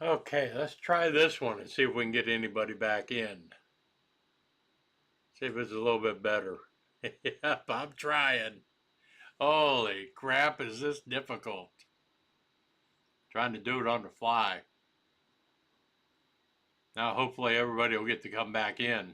Okay, let's try this one and see if we can get anybody back in. See if it's a little bit better. Yep, I'm trying. Holy crap, is this difficult? Trying to do it on the fly. Now, hopefully, everybody will get to come back in.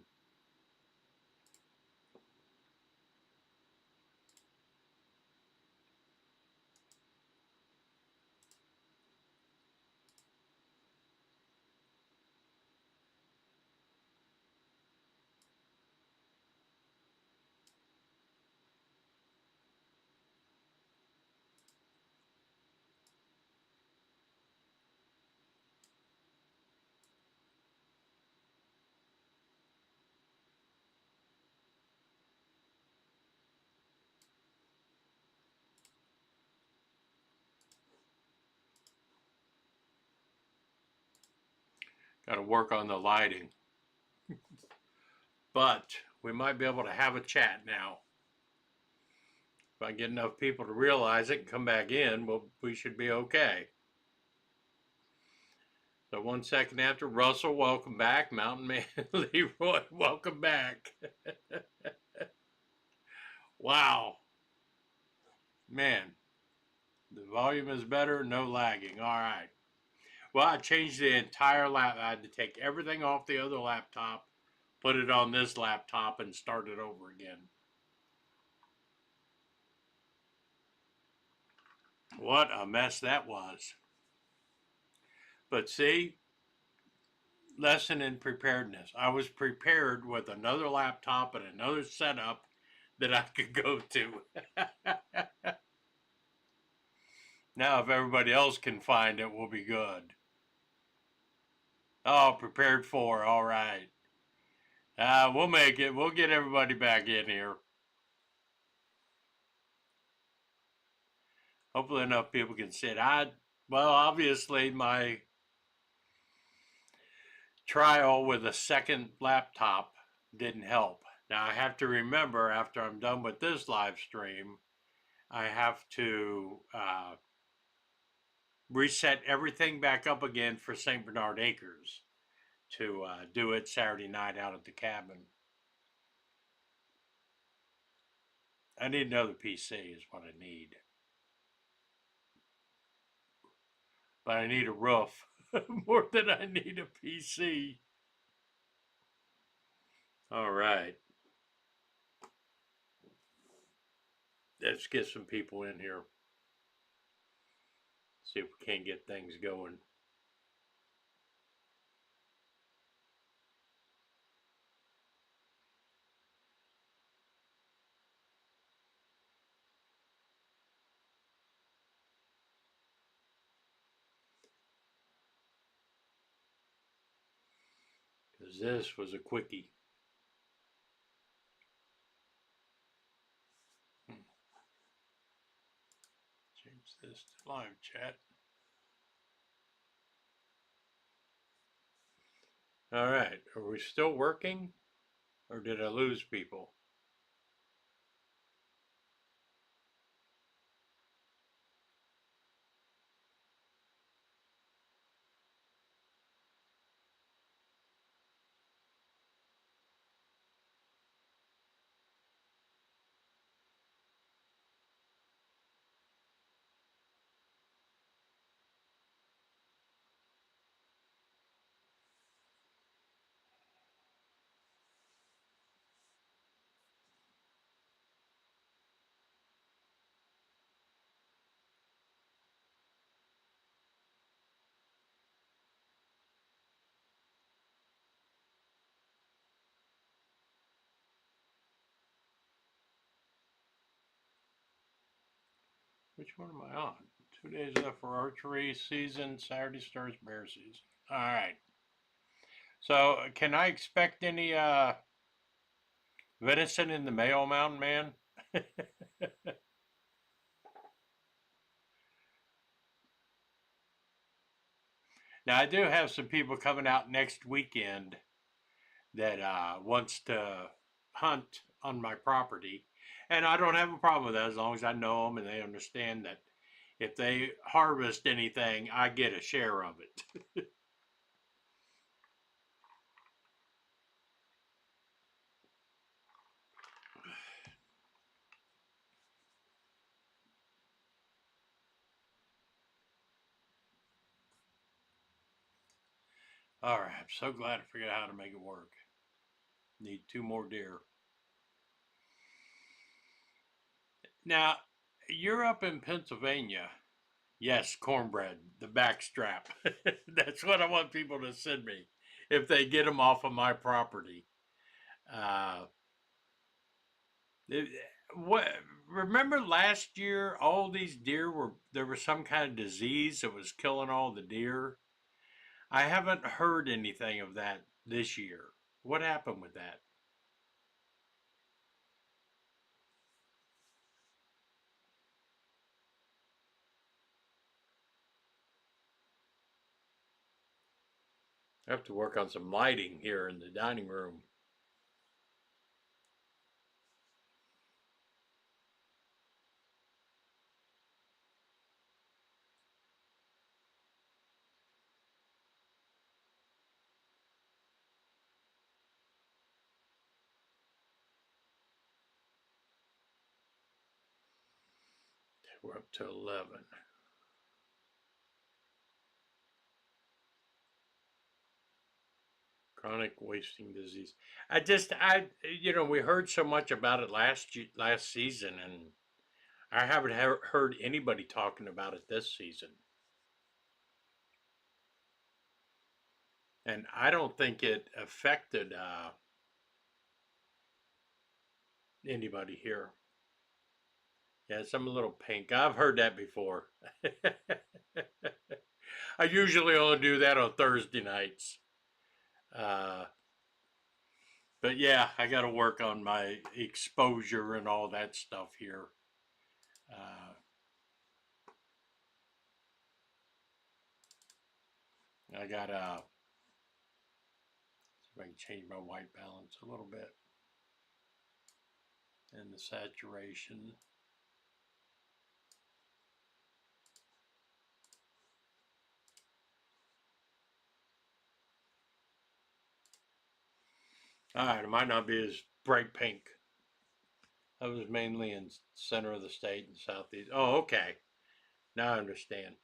Got to work on the lighting. But we might be able to have a chat now. If I get enough people to realize it and come back in, we should be okay. So 1 second after, Russell, welcome back. Mountain Man, Leroy, welcome back. Wow. Man, the volume is better, no lagging. All right. Well, I changed the entire lap. I had to take everything off the other laptop, put it on this laptop, and start it over again. What a mess that was. But see, lesson in preparedness. I was prepared with another laptop and another setup that I could go to. Now, if everybody else can find it, we'll be good. Oh, prepared for. All right. We'll make it. We'll get everybody back in here. Hopefully enough people can sit. Well, obviously my trial with a second laptop didn't help. Now I have to remember after I'm done with this live stream, I have to reset everything back up again for St. Bernard Acres to do it Saturday night out at the cabin. I need another PC is what I need. But I need a roof more than I need a PC. All right. Let's get some people in here. See if we can't get things going. Because this was a quickie. Change this to live chat. All right. Are we still working? Or did I lose people? Which one am I on? 2 days left for archery season. Saturday starts bear season. All right. So, can I expect any venison in the mail, Mountain Man? Now, I do have some people coming out next weekend that wants to hunt on my property, and I don't have a problem with that as long as I know them and they understand that If they harvest anything, I get a share of it. All right, I'm so glad I figured out how to make it work. Need 2 more deer. Now, you're up in Pennsylvania. Yes, cornbread, the backstrap. That's what I want people to send me if they get them off of my property. Uh, it, what? Remember last year, all these deer were there was some kind of disease that was killing all the deer. I haven't heard anything of that this year. What happened with that? I have to work on some lighting here in the dining room. We're up to 11. Chronic wasting disease. We heard so much about it last season, and I haven't heard anybody talking about it this season. And I don't think it affected anybody here. Yes, I'm a little pink. I've heard that before. I usually only do that on Thursday nights. Uh, but yeah, I got to work on my exposure and all that stuff here. Uh, I got to see if I can change my white balance a little bit and the saturation. All right, it might not be as bright pink. I was mainly in center of the state and southeast. Oh, okay. Now I understand.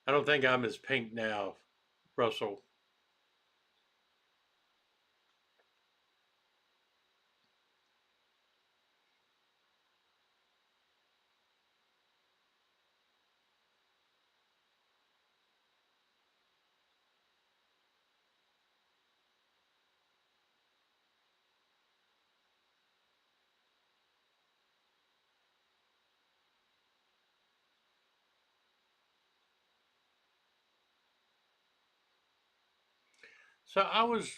I don't think I'm as pink now, Russell. So I was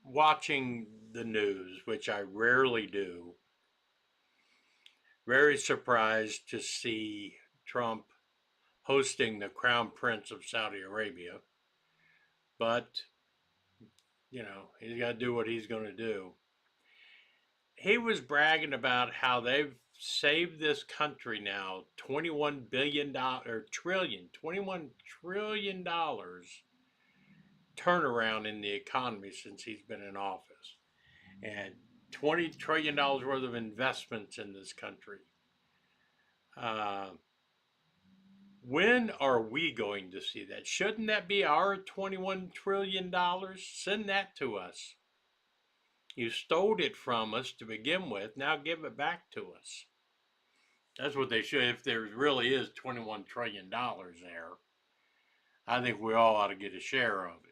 watching the news, which I rarely do, very surprised to see Trump hosting the Crown Prince of Saudi Arabia. But, he's got to do what he's going to do. He was bragging about how they've saved this country now $21 billion or trillion, $21 trillion turnaround in the economy since he's been in office, and $20 trillion worth of investments in this country. Uh, when are we going to see that? Shouldn't that be our $21 trillion? Send that to us. You stole it from us to begin with. Now give it back to us. That's what they should. If there really is $21 trillion there, I think we all ought to get a share of it.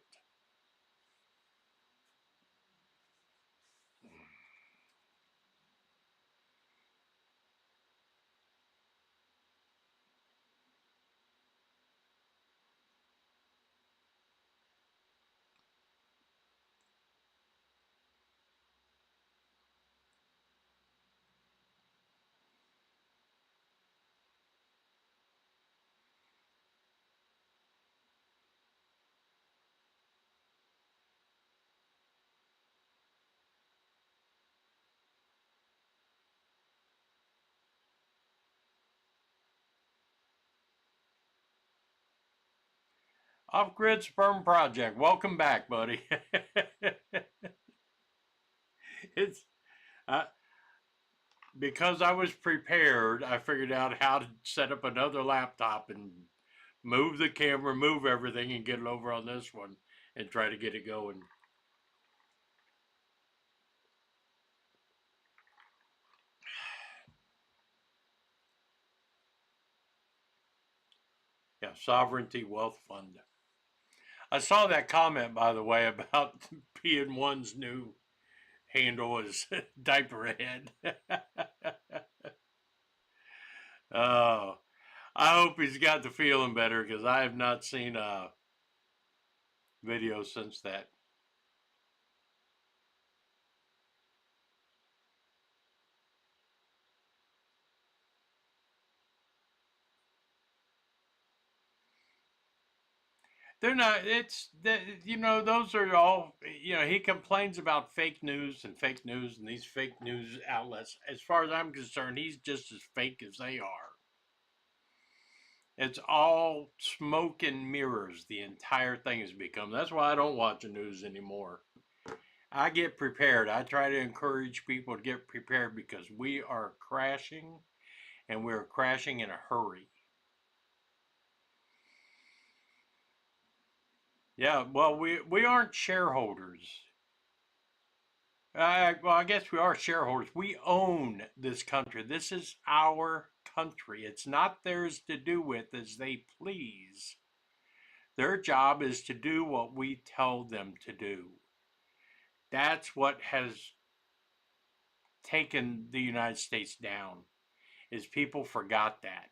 Off-grid sperm project. Welcome back, buddy. it's uh, because I was prepared. I figured out how to set up another laptop and move the camera, move everything, and get it over on this one and try to get it going. Yeah, Sovereignty Wealth Fund. I saw that comment, by the way, about PN1's new handle is diaper head. Oh, I hope he's got the feeling better because I have not seen a video since that. They're not, it's, those are all, he complains about fake news and these fake news outlets. As far as I'm concerned, he's just as fake as they are. It's all smoke and mirrors. The entire thing has become. That's why I don't watch the news anymore. I get prepared. I try to encourage people to get prepared because we are crashing and we're crashing in a hurry. Yeah, well, we aren't shareholders. Well, I guess we are shareholders. We own this country. This is our country. It's not theirs to do with as they please. Their job is to do what we tell them to do. That's what has taken the United States down, is people forgot that.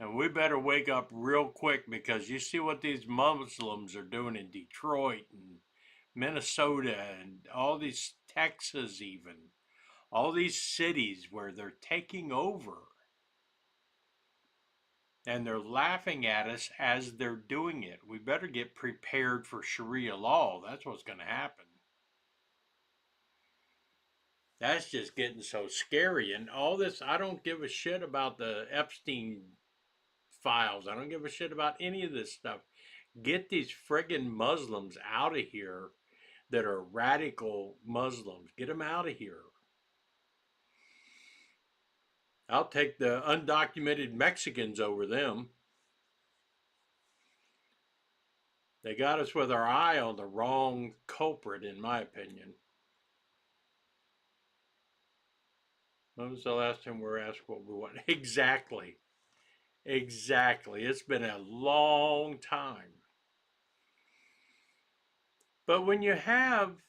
And we better wake up real quick because you see what these Muslims are doing in Detroit and Minnesota and all these Texas even. All these cities where they're taking over and they're laughing at us as they're doing it. We better get prepared for Sharia law. That's what's going to happen. That's just getting so scary. And all this, I don't give a shit about the Epstein files. I don't give a shit about any of this stuff. Get these friggin' Muslims out of here that are radical Muslims. Get them out of here. I'll take the undocumented Mexicans over them. They got us with our eye on the wrong culprit, in my opinion. When was the last time we were asked what we want? Exactly. Exactly. It's been a long time. But when you have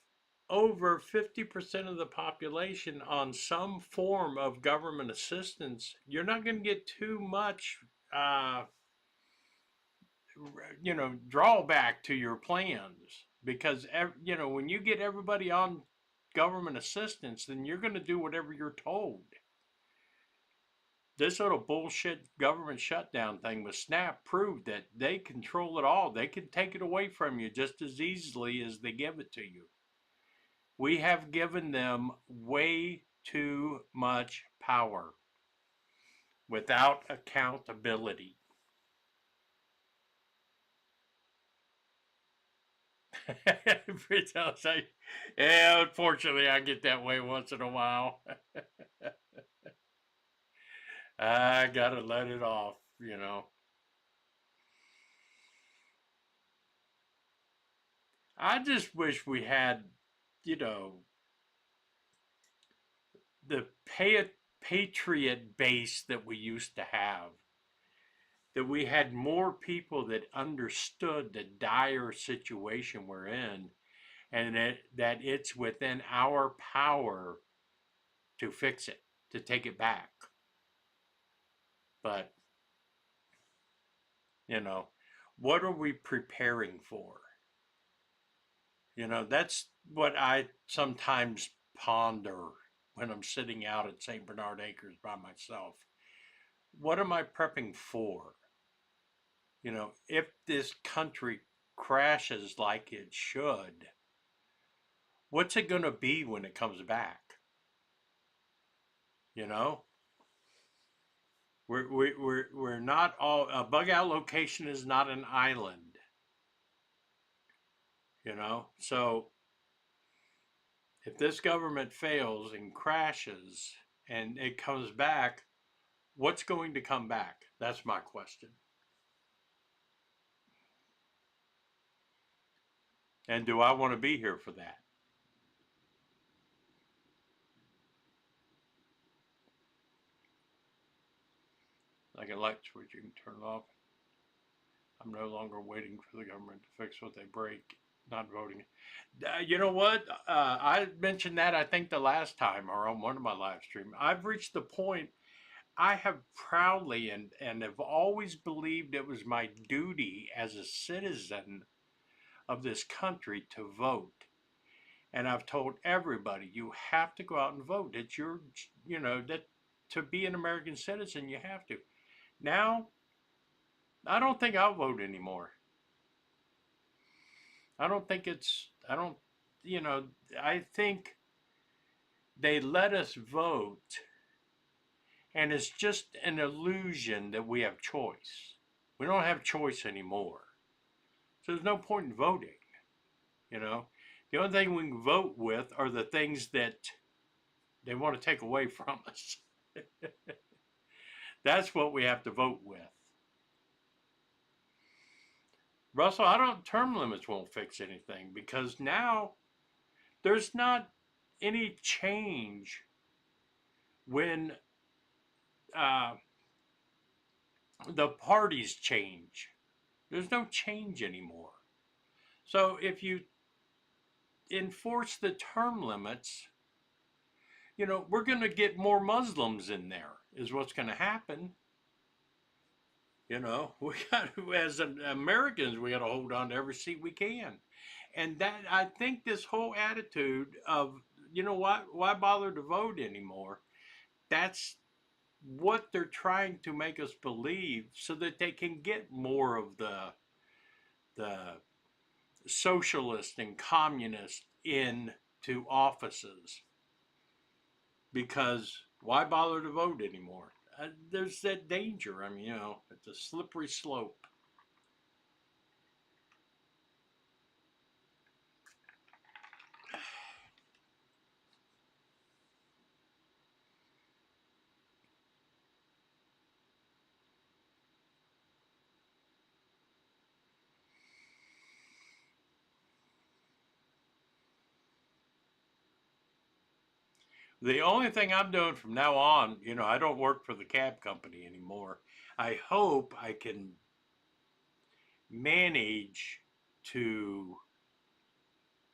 over 50% of the population on some form of government assistance, you're not going to get too much, drawback to your plans. Because, when you get everybody on government assistance, then you're going to do whatever you're told. This little bullshit government shutdown thing with SNAP proved that they control it all. They can take it away from you just as easily as they give it to you. We have given them way too much power without accountability. Yeah, unfortunately, I get that way once in a while. I gotta let it off. I just wish we had, you know, the patriot base that we used to have. That we had more people that understood the dire situation we're in, and that it's within our power to fix it, to take it back. But, what are we preparing for? That's what I sometimes ponder when I'm sitting out at St. Bernard Acres by myself. What am I prepping for? If this country crashes like it should, what's it going to be when it comes back? We're not all, a bug out location is not an island, you know? So if this government fails and crashes and it comes back, what's going to come back? That's my question. And do I want to be here for that? Like a light switch, you can turn it off. I'm no longer waiting for the government to fix what they break, not voting. You know what? I mentioned that, I think, the last time or on one of my live streams. I've reached the point I have proudly and have always believed it was my duty as a citizen of this country to vote. And I've told everybody, you have to go out and vote. It's your, that to be an American citizen, you have to. Now, I don't think I'll vote anymore. I don't think it's, I don't, I think they let us vote and it's just an illusion that we have choice. We don't have choice anymore. So there's no point in voting, you know. The only thing we can vote with are the things that they want to take away from us. That's what we have to vote with. Russell, term limits won't fix anything because now there's not any change when the parties change. There's no change anymore. So if you enforce the term limits, we're going to get more Muslims in there, is what's going to happen. We got, as Americans, we got to hold on to every seat we can. And that, I think this whole attitude of, why bother to vote anymore? That's what they're trying to make us believe so that they can get more of the socialist and communist into offices. Because why bother to vote anymore? There's that danger. I mean, it's a slippery slope. The only thing I'm doing from now on, I don't work for the cab company anymore. I hope I can manage to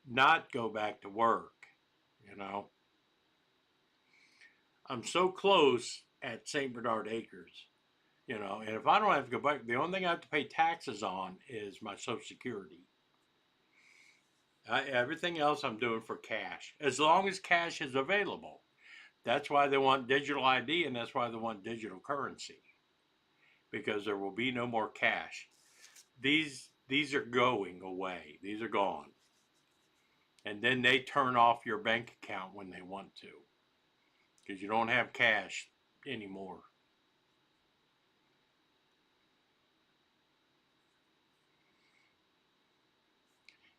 not go back to work, I'm so close at St. Bernard Acres, and if I don't have to go back, the only thing I have to pay taxes on is my Social Security. Everything else I'm doing for cash, as long as cash is available. That's why they want digital ID, and that's why they want digital currency, because there will be no more cash. These are going away. These are gone. And then they turn off your bank account when they want to, because you don't have cash anymore.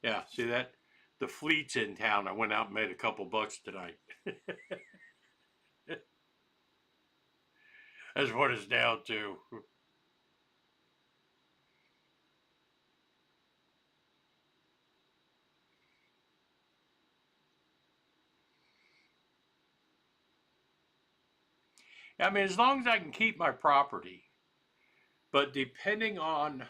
Yeah, see that? The fleet's in town. I went out and made a couple bucks tonight. That's what it's down to. I mean, as long as I can keep my property, but depending on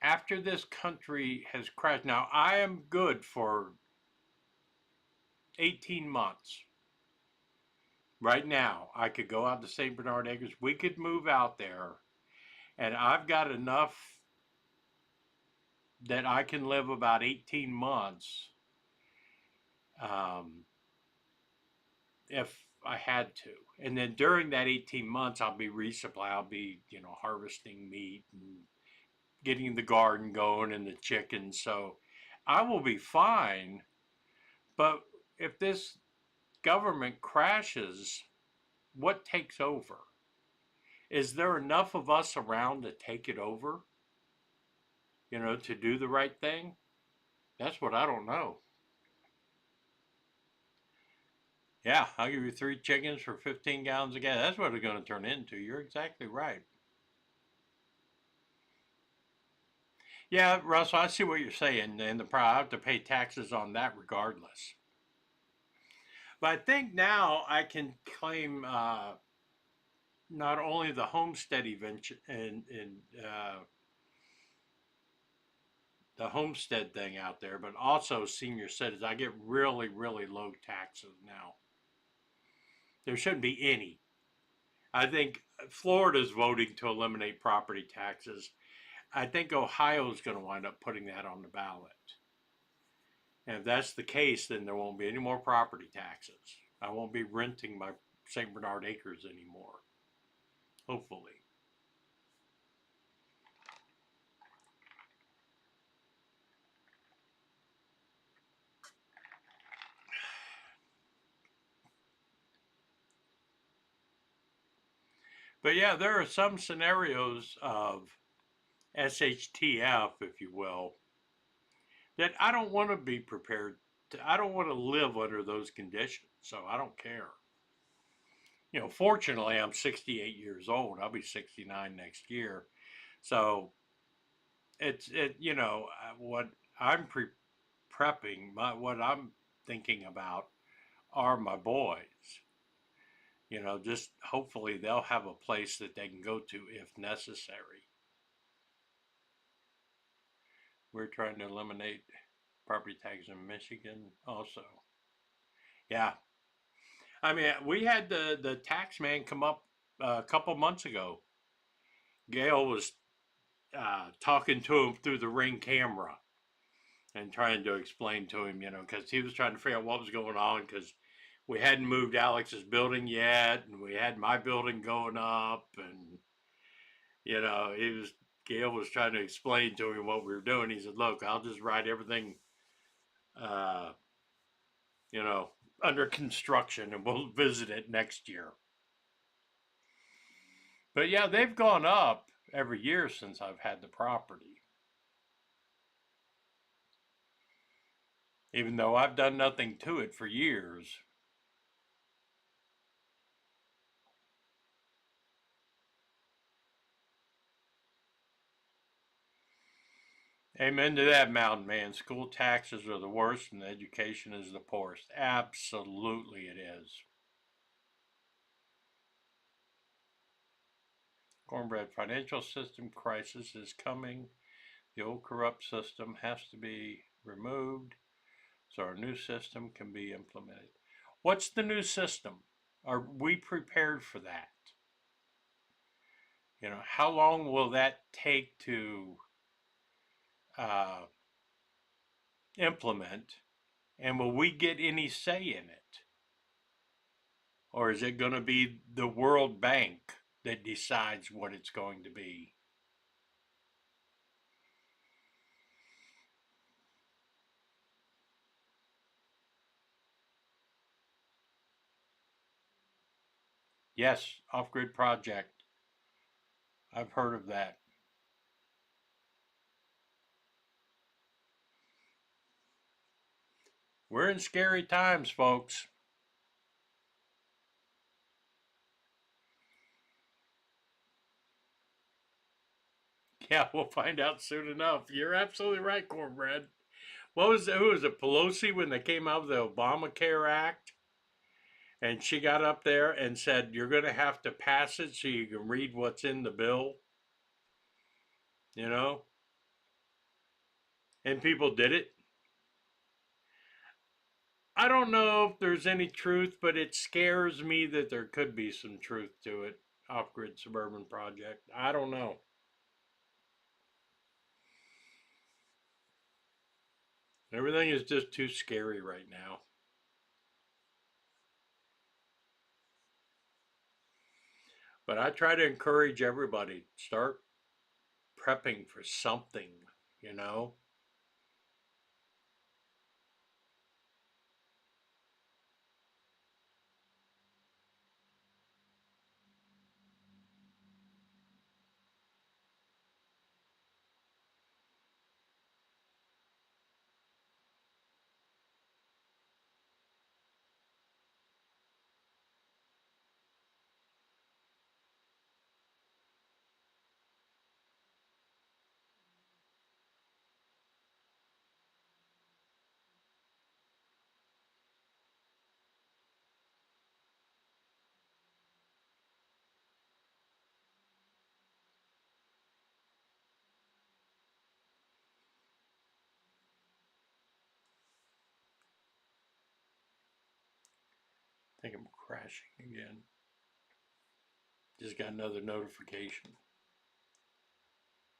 after this country has crashed. Now, I am good for 18 months. Right now, I could go out to St. Bernard Acres. We could move out there, and I've got enough that I can live about 18 months if I had to. And then during that 18 months, I'll be resupply. I'll be, harvesting meat and getting the garden going and the chickens. So I will be fine. But if this government crashes, what takes over? Is there enough of us around to take it over? To do the right thing? That's what I don't know. Yeah, I'll give you 3 chickens for 15 gallons of gas. That's what it's going to turn into. You're exactly right. Yeah, Russell, I see what you're saying, and I have to pay taxes on that regardless. But I think now I can claim not only the homestead event and the homestead thing out there, but also senior citizens. I get really, really low taxes now. There shouldn't be any. I think Florida's voting to eliminate property taxes. I think Ohio's going to wind up putting that on the ballot. And if that's the case, then there won't be any more property taxes. I won't be renting my St. Bernard acres anymore. Hopefully. But yeah, there are some scenarios of SHTF, if you will, that I don't want to be prepared to, I don't want to live under those conditions. So I don't care. Fortunately, I'm 68 years old. I'll be 69 next year. So what I'm prepping, what I'm thinking about are my boys. Just hopefully they'll have a place that they can go to if necessary. We're trying to eliminate property tax in Michigan also. Yeah. I mean, we had the tax man come up a couple months ago. Gail was talking to him through the Ring camera and trying to explain to him, because he was trying to figure out what was going on because we hadn't moved Alex's building yet, and we had my building going up, and Gail was trying to explain to him what we were doing. He said, "Look, I'll just write everything, uh, under construction, and we'll visit it next year." But yeah, they've gone up every year since I've had the property, even though I've done nothing to it for years. Amen to that, Mountain Man. School taxes are the worst and education is the poorest. Absolutely it is. Cornbread, financial system crisis is coming. The old corrupt system has to be removed so our new system can be implemented. What's the new system? Are we prepared for that? How long will that take to uh, implement? And will we get any say in it? Or is it going to be the World Bank that decides what it's going to be? Yes, off-grid project. I've heard of that. We're in scary times, folks. Yeah, we'll find out soon enough. You're absolutely right, Cornbread. Who was it, Pelosi, when they came out with the Obamacare Act? And she got up there and said, "You're going to have to pass it so you can read what's in the bill." You know? And people did it. I don't know if there's any truth, but it scares me that there could be some truth to it. Off-grid suburban project. I don't know. Everything is just too scary right now. But I try to encourage everybody, start prepping for something, you know? think I'm crashing again. Just got another notification.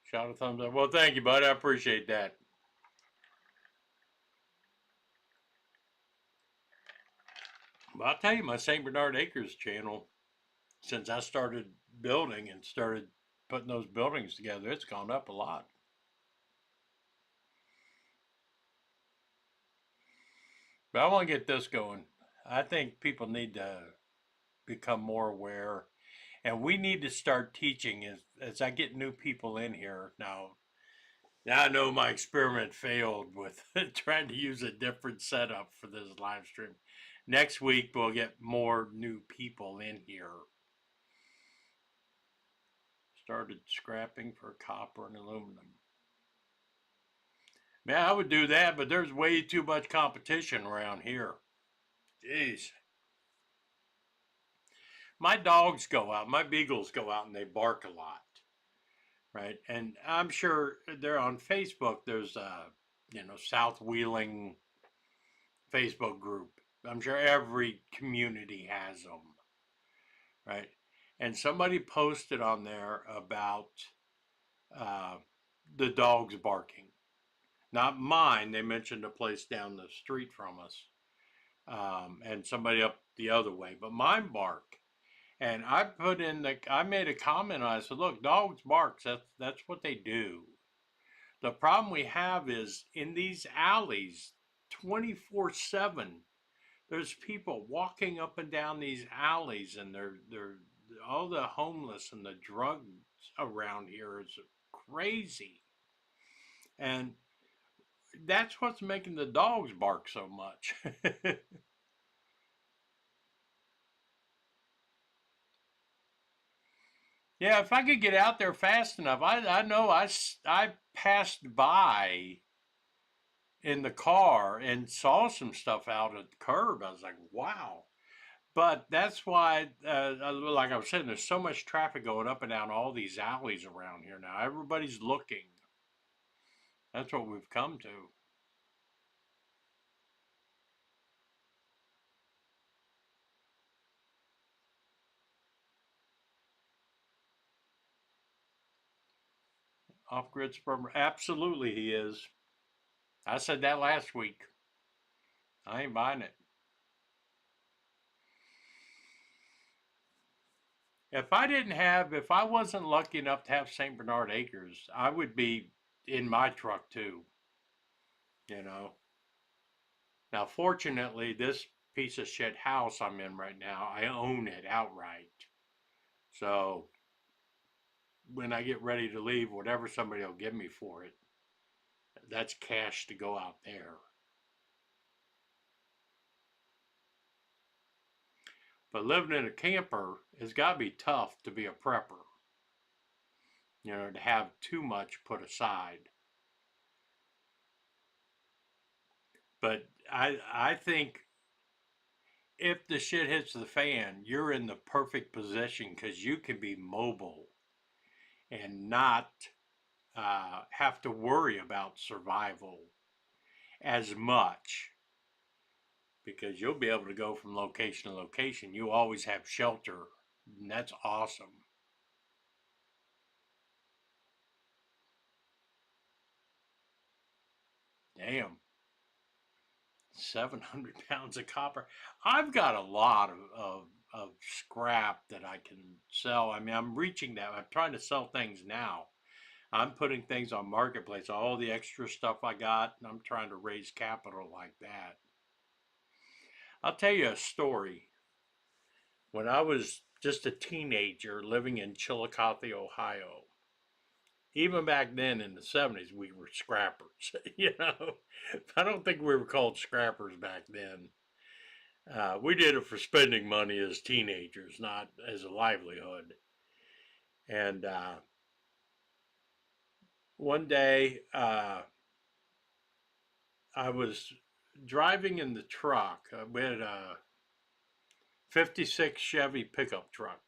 Shot a thumbs up. Well, thank you, bud. I appreciate that. But I'll tell you, my St. Bernard Acres channel, since I started building and started putting those buildings together, it's gone up a lot. But I want to get this going. I think people need to become more aware, and we need to start teaching as I get new people in here now. Now I know my experiment failed with trying to use a different setup for this live stream. Next week we'll get more new people in here. Started scrapping for copper and aluminum. Man, I would do that, but there's way too much competition around here. Jeez. My dogs go out, my beagles go out and they bark a lot, right? And I'm sure they're on Facebook. There's a, South Wheeling Facebook group. I'm sure every community has them, right? And somebody posted on there about uh, the dogs barking. Not mine. They mentioned a place down the street from us, and somebody up the other way. But mine bark. And I made a comment. I said, "Look, dogs bark. That's what they do." The problem we have is in these alleys, 24/7. There's people walking up and down these alleys, and they're all the homeless and the drugs around here is crazy, and that's what's making the dogs bark so much. Yeah, if I could get out there fast enough, I know I passed by in the car and saw some stuff out at the curb. I was like, wow. But that's why, like I was saying, there's so much traffic going up and down all these alleys around here now. Everybody's looking. That's what we've come to. Off-grid suburban. Absolutely, he is. I said that last week. I ain't buying it. If I wasn't lucky enough to have St. Bernard Acres, I would be in my truck too, you know. Now, fortunately, this piece of shit house I'm in right now, I own it outright. So when I get ready to leave, whatever somebody will give me for it, that's cash to go out there. But living in a camper has got to be tough to be a prepper, to have too much put aside. But I think if the shit hits the fan, you're in the perfect position because you can be mobile and not have to worry about survival as much because you'll be able to go from location to location. You always have shelter, and that's awesome. Damn, 700 pounds of copper. I've got a lot of scrap that I can sell. I mean, I'm reaching that. I'm trying to sell things now. I'm putting things on Marketplace, all the extra stuff I got, and I'm trying to raise capital like that. I'll tell you a story. When I was just a teenager living in Chillicothe, Ohio, even back then in the 70s, we were scrappers. I don't think we were called scrappers back then. We did it for spending money as teenagers, not as a livelihood. And one day, I was driving in the truck. We had a 56 Chevy pickup truck.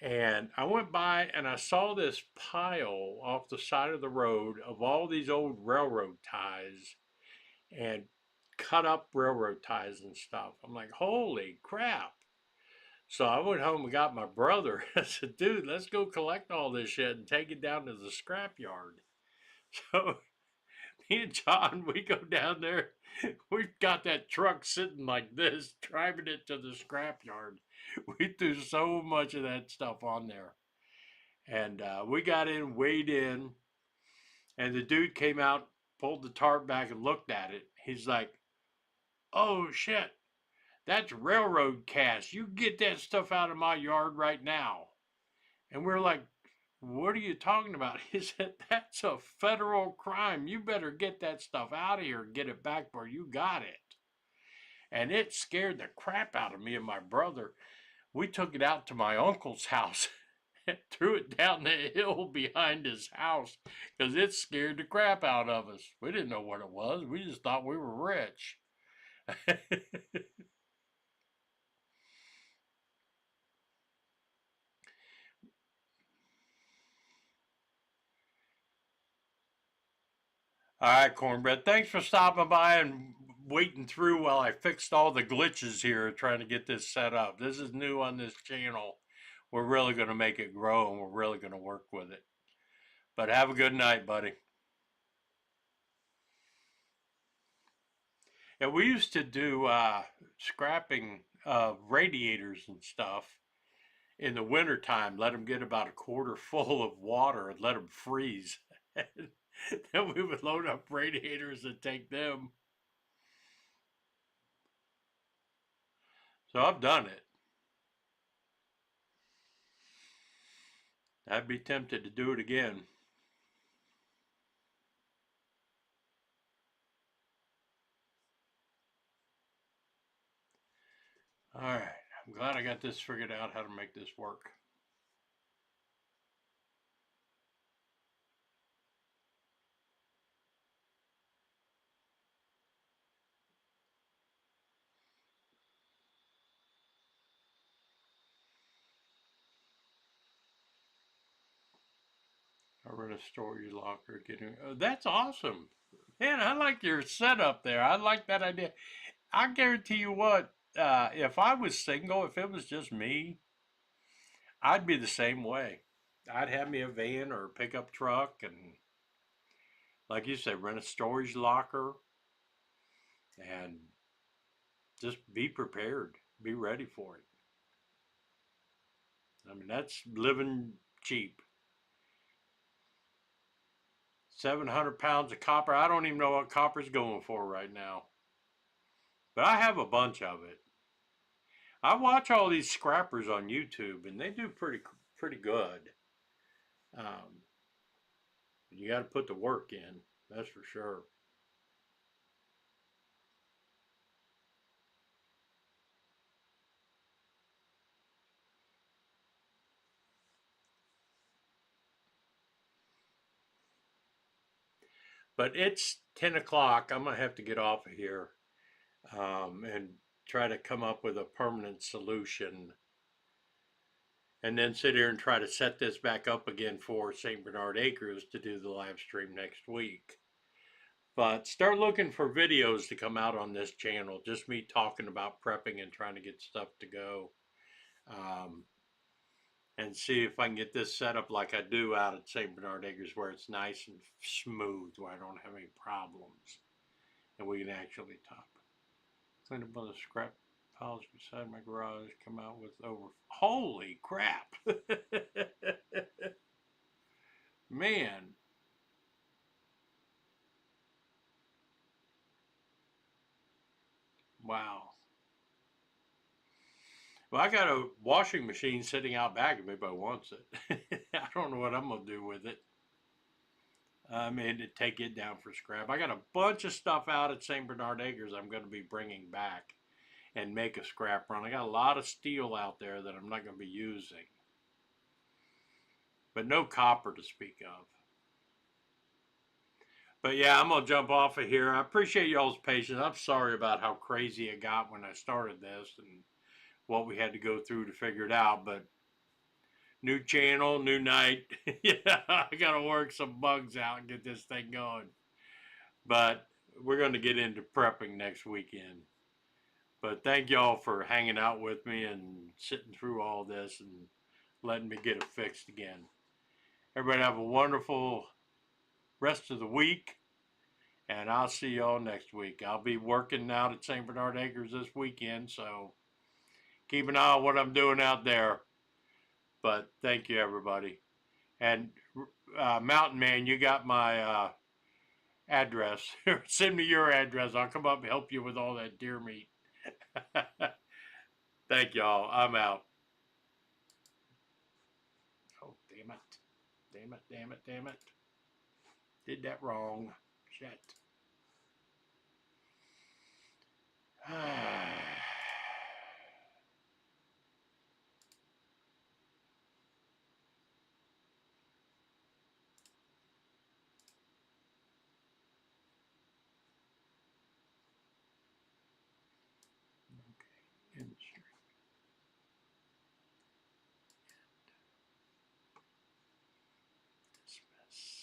And I went by and I saw this pile off the side of the road of all these old railroad ties. And cut up railroad ties and stuff. I'm like, holy crap. So I went home and got my brother. I said, dude, let's go collect all this shit and take it down to the scrap yard. So me and John, we go down there. We've got that truck sitting like this, driving it to the scrap yard. We threw so much of that stuff on there. And we got in, weighed in, and the dude came out, pulled the tarp back, and looked at it. He's like, oh shit, that's railroad cash. You get that stuff out of my yard right now. And we're like, what are you talking about? He said, that's a federal crime. You better get that stuff out of here and get it back where you got it. And it scared the crap out of me and my brother. We took it out to my uncle's house and threw it down the hill behind his house because it scared the crap out of us. We didn't know what it was. We just thought we were rich. All right, Cornbread. Thanks for stopping by and waiting through while I fixed all the glitches here trying to get this set up. This is new on this channel. We're really going to make it grow and we're really going to work with it. But have a good night, buddy. Yeah, we used to do scrapping radiators and stuff in the wintertime. Let them get about a quarter full of water and let them freeze. Then we would load up radiators and take them. So I've done it. I'd be tempted to do it again. All right, I'm glad I got this figured out how to make this work. I rent a storage locker. That's awesome, man. I like your setup there. I like that idea. I guarantee you what, if I was single, if it was just me, I'd be the same way. I'd have me a van or a pickup truck, and like you said, rent a storage locker, and just be prepared, be ready for it. I mean, that's living cheap. 700 pounds of copper. I don't even know what copper's going for right now, but I have a bunch of it. I watch all these scrappers on YouTube, and they do pretty good. Um, you got to put the work in, that's for sure. But it's 10 o'clock. I'm gonna have to get off of here and try to come up with a permanent solution, and then sit here and try to set this back up again for St. Bernard Acres to do the live stream next week. But start looking for videos to come out on this channel. Just me talking about prepping and trying to get stuff to go. Um, and see if I can get this set up like I do out at St. Bernard Acres, where it's nice and smooth, where I don't have any problems. And we can actually talk. Clean up all the scrap piles beside my garage, come out with over. Holy crap! Man. Wow. Well, I got a washing machine sitting out back if anybody wants it. I don't know what I'm going to do with it. I mean, to take it down for scrap. I got a bunch of stuff out at St. Bernard Acres I'm going to be bringing back and make a scrap run. I got a lot of steel out there that I'm not going to be using, but no copper to speak of. But yeah, I'm going to jump off of here. I appreciate y'all's patience. I'm sorry about how crazy it got when I started this and what we had to go through to figure it out, but new channel, new night. Yeah, I got to work some bugs out and get this thing going. But we're going to get into prepping next weekend. But thank y'all for hanging out with me and sitting through all this and letting me get it fixed again. Everybody have a wonderful rest of the week, and I'll see y'all next week. I'll be working out at St. Bernard Acres this weekend, so keep an eye on what I'm doing out there. But thank you, everybody. And Mountain Man, you got my address. Send me your address. I'll come up and help you with all that deer meat. Thank y'all. I'm out. Oh, damn it. Damn it, damn it, damn it. Did that wrong. Shit.